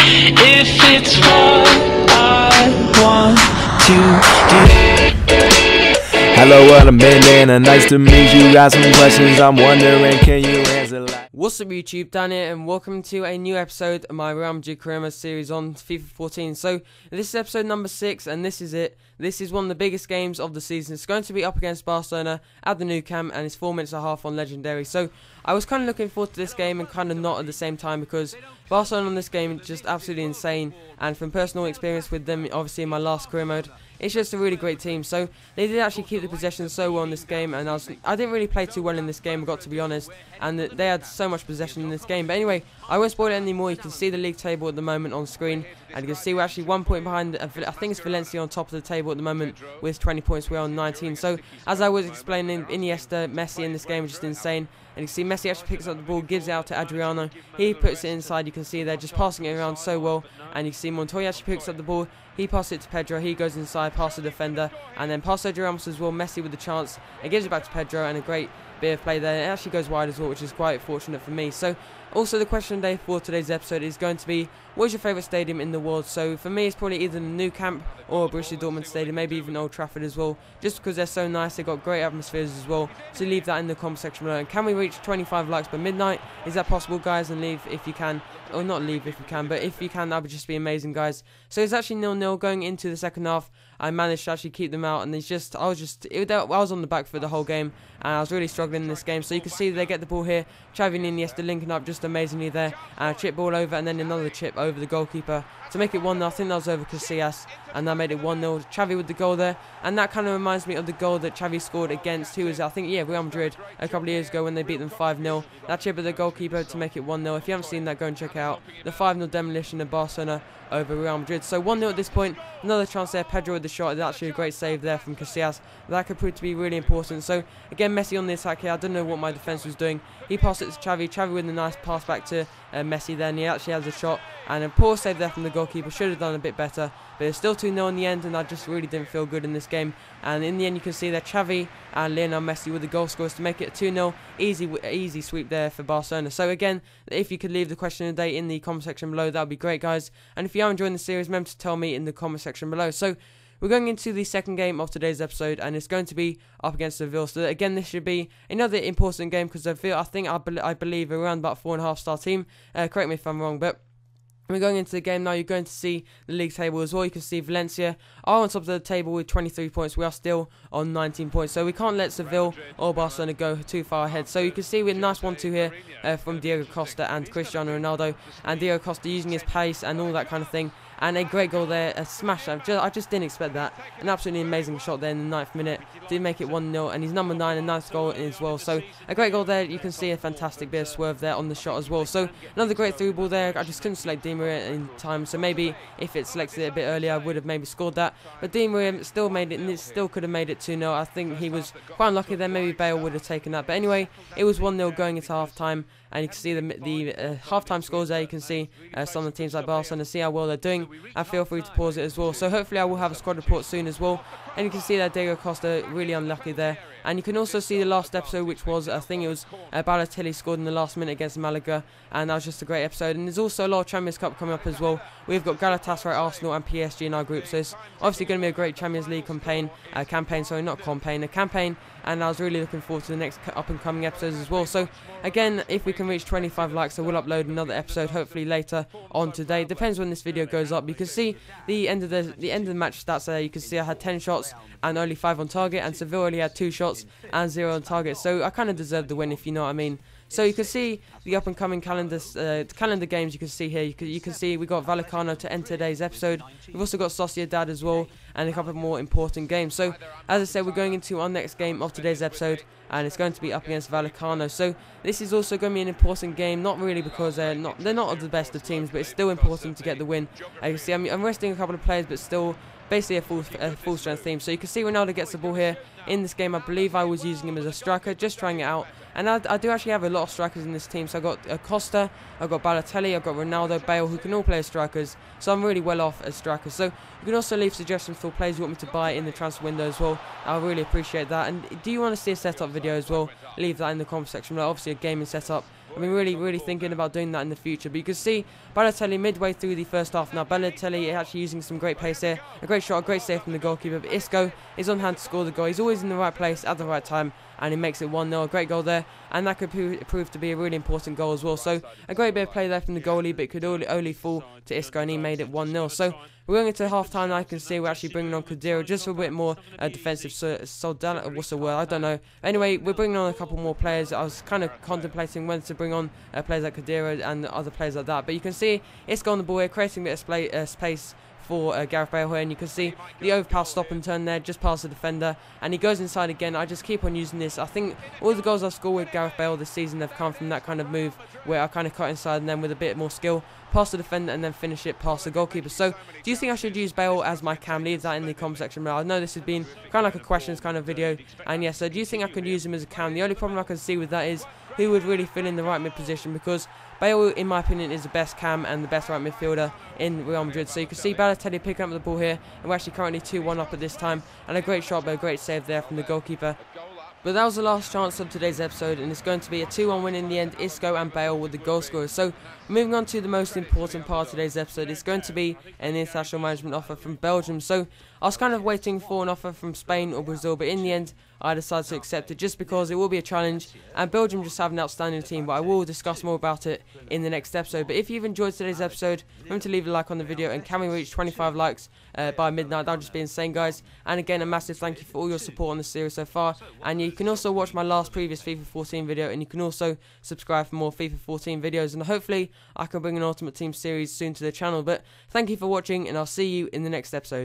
if it's what I want to do. Hello, what I'm Bandana, nice to meet you. Got some questions I'm wondering, can you answer like... What's up YouTube, Dan here, and welcome to a new episode of my Real Madrid Karema series on FIFA 14. So, this is episode number 6, and this is it. This is one of the biggest games of the season. It's going to be up against Barcelona at the Nou Camp, and it's 4 minutes and a half on Legendary. So, I was kind of looking forward to this game and kind of not at the same time, because Barcelona on this game is just absolutely insane. And from personal experience with them, obviously in my last career mode, it's just a really great team. So they did actually keep the possession so well in this game, and I didn't really play too well in this game, I've got to be honest, and they had so much possession in this game. But anyway, I won't spoil it anymore. You can see the league table at the moment on screen, and you can see we're actually 1 point behind. I think it's Valencia on top of the table at the moment with 20 points. We're on 19. So as I was explaining, Iniesta, Messi in this game is just insane. And you can see Messi actually picks up the ball, gives it out to Adriano. He puts it inside. You can see they're just passing it around so well. And you can see Montoya actually picks up the ball. He passes it to Pedro. He goes inside, passes the defender, and then passes Sergio Ramos as well. Messi with the chance and gives it back to Pedro, and a great bit of play there. It actually goes wide as well, which is quite fortunate for me. So also the question of the day for today's episode is going to be, what is your favourite stadium in the world? So for me, it's probably either the Nou Camp or Borussia Dortmund Stadium, maybe even Old Trafford as well, just because they're so nice. They've got great atmospheres as well. So leave that in the comment section below. And can we reach 25 likes by midnight? Is that possible, guys? And leave if you can, or not leave if you can, but if you can, that would just be amazing, guys. So it's actually 0-0 going into the second half. I managed to actually keep them out, and I was on the back for the whole game, and I was really struggling in this game. So you can see they get the ball here. Xavi and Iniesta linking up just amazingly there, and a chip ball over, and then another chip over the goalkeeper to make it 1-0. I think that was over Casillas, and that made it 1-0. Xavi with the goal there, and that kind of reminds me of the goal that Xavi scored against, who was I think, yeah, Real Madrid a couple of years ago when they beat them 5-0. That chip of the goalkeeper to make it 1-0. If you haven't seen that, go and check it out. The 5-0 demolition of Barcelona over Real Madrid. So 1-0 at this point. Another chance there. Pedro with the shot. It's actually a great save there from Casillas. That could prove to be really important. So again, Messi on the attack here. I don't know what my defence was doing. He passed it to Xavi. Xavi with a nice pass back to Messi there, and he actually has a shot. And a poor save there from the goalkeeper. Should have done a bit better. But it's still 2-0 in the end, and I just really didn't feel good in this game. And in the end, you can see that Xavi and Lionel Messi with the goal scorers to make it 2-0. Easy sweep there for Barcelona. So again, if you could leave the question of the day in the comment section below, that would be great, guys. And if you are enjoying the series, remember to tell me in the comment section below. So we're going into the second game of today's episode, and it's going to be up against Seville. So again, this should be another important game, because I believe around about 4.5 star team. Correct me if I'm wrong, but we're going into the game now. You're going to see the league table as well. You can see Valencia are on top of the table with 23 points. We are still on 19 points. So we can't let Seville or Barcelona go too far ahead. So you can see we're nice 1-2 here from Diego Costa and Cristiano Ronaldo. And Diego Costa using his pace and all that kind of thing. And a great goal there, a smash. I just didn't expect that. An absolutely amazing shot there in the 9th minute. Did make it 1-0, and he's number 9, a nice goal as well. So a great goal there. You can see a fantastic bit of swerve there on the shot as well. So another great through ball there. I just couldn't select Di Maria in time. So maybe if it selected it a bit earlier, I would have maybe scored that. But Di Maria still made it, and it still could have made it 2-0. I think he was quite unlucky there. Maybe Bale would have taken that. But anyway, it was 1-0 going into half time. And you can see the half-time scores there. You can see some of the teams like Barcelona, see how well they're doing. And feel free to pause it as well. So hopefully I will have a squad report soon as well. And you can see that Diego Costa really unlucky there. And you can also see the last episode, which was, I think it was Balotelli scored in the last minute against Malaga. And that was just a great episode. And there's also a lot of Champions Cup coming up as well. We've got Galatasaray, Arsenal and PSG in our group. So it's obviously going to be a great Champions League campaign. A campaign. And I was really looking forward to the next up-and-coming episodes as well. So again, if we can reach 25 likes, I will upload another episode hopefully later on today. Depends when this video goes up. You can see the end of the match stats there. You can see I had 10 shots and only 5 on target, and Seville only had 2 shots and 0 on target. So I kind of deserved the win, if you know what I mean. So you can see the up-and-coming calendar games. You can see here. You can see we got Vallecano to end today's episode. We've also got Sociedad as well, and a couple of more important games. So as I said, we're going into our next game of today's episode, and it's going to be up against Vallecano. So this is also going to be an important game, not really because they're not the best of teams, but it's still important to get the win. As you can see, I'm resting a couple of players, but still basically a full strength team. So you can see Ronaldo gets the ball here in this game. I believe I was using him as a striker, just trying it out. And I do actually have a lot of strikers in this team. So I've got Costa, I've got Balotelli, I've got Ronaldo, Bale, who can all play as strikers. So I'm really well off as strikers. So you can also leave suggestions for players you want me to buy in the transfer window as well. I really appreciate that. And do you want to see a setup video as well? Leave that in the comment section below. Obviously a gaming setup I've been really thinking about doing that in the future. But you can see Balotelli midway through the first half now. Balotelli is actually using some great pace here. A great shot, a great save from the goalkeeper. But Isco is on hand to score the goal. He's always in the right place at the right time, and he makes it 1-0. A great goal there, and that could prove to be a really important goal as well. So a great bit of play there from the goalie, but it could only fall to Isco, and he made it 1-0. So we're going into half time now. I can see we're actually bringing on Kadira just for a bit more defensive solidity. What's the word? I don't know. Anyway, we're bringing on a couple more players. I was kind of contemplating whether to bring on players like Kadira and other players like that. But you can see Isco on the ball here, creating a bit of space for Gareth Bale here, and you can see the overpass stop and turn there just past the defender, and he goes inside again. I just keep on using this. I think all the goals I've scored with Gareth Bale this season have come from that kind of move where I kind of cut inside and then with a bit more skill past the defender and then finish it past the goalkeeper. So do you think I should use Bale as my cam? Leave that in the comment section below. I know this has been kind of like a questions kind of video, and yes, so do you think I could use him as a cam? The only problem I can see with that is who would really fill in the right mid position, because Bale, in my opinion, is the best cam and the best right midfielder in Real Madrid. So you can see Balotelli picking up the ball here, and we're actually currently 2-1 up at this time, and a great shot but a great save there from the goalkeeper. But that was the last chance of today's episode, and it's going to be a 2-1 win in the end. Isco and Bale with the goal scorers. So moving on to the most important part of today's episode, it's going to be an international management offer from Belgium. So I was kind of waiting for an offer from Spain or Brazil, but in the end I decided to accept it just because it will be a challenge, and Belgium just have an outstanding team, but I will discuss more about it in the next episode. But if you've enjoyed today's episode, remember to leave a like on the video, and can we reach 25 likes by midnight? That would just be insane, guys. And again, a massive thank you for all your support on the series so far, and you can also watch my last previous FIFA 14 video, and you can also subscribe for more FIFA 14 videos, and hopefully I can bring an Ultimate Team series soon to the channel. But thank you for watching, and I'll see you in the next episode.